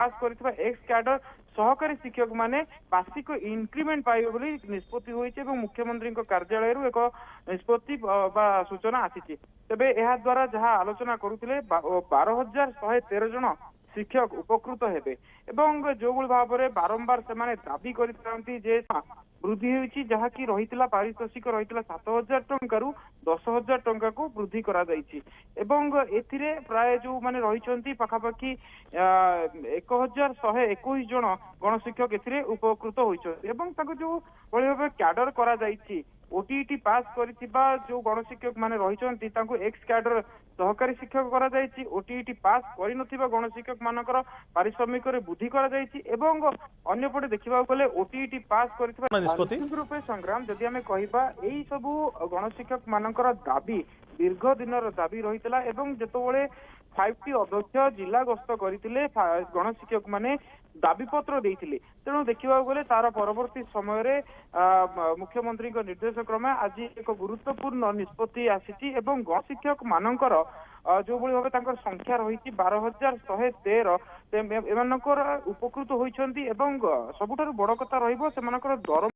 पास करथिबा x cadre सहकारी शिक्षक माने वार्षिक इंक्रीमेंट पाइबे बोली निष्पत्ति होईचे एवं मुख्यमंत्री कार्यालय एक निष्पत्ति सूचना आसी तेबे यह द्वारा जहां आलोचना करुथिले 12,113 जन शिक्षक उपकृत हेबे एवं जो भाव में बारंबार से दाबी कर वृद्धि होती जहाँकि रही पारितोषिक रही 7,000 टंकार 10,000 टंका को वृद्धि करा एथिरे प्राय जो माने रही पाखापाखि 1,121 जन गणशिक्षक एथिरे उपकृत होती जो भाव कैडर करा ओटीईटी पास करिथिबा जो गणशिक्षक माने रही एक्स कैडर सहकारी शिक्षक करा ओटीईटी पास कर गणशिक्षक मानकर पारिश्रमिक वृद्धि करा एवं अन्यपटे देखा गले ओटीईटी पास कर रूपे संग्राम जदि आम कहबा एई सबु गणशिक्षक मानकर दाबी दीर्घ दिन दाबी रही जिते 5टी अध्यक्ष जिला गस्त करते गणशिक्षक माने दाबीपत्र देते तेणु देखा गले तार परवर्ती समय मुख्यमंत्री निर्देश क्रमे आज एक गुरुत्वपूर्ण निष्पत्ति आसी गणशिक्षक मानकर जो भाव संख्या रही 12,113 एम उपकृत होती सबुठ बड़ कथा रही दरमा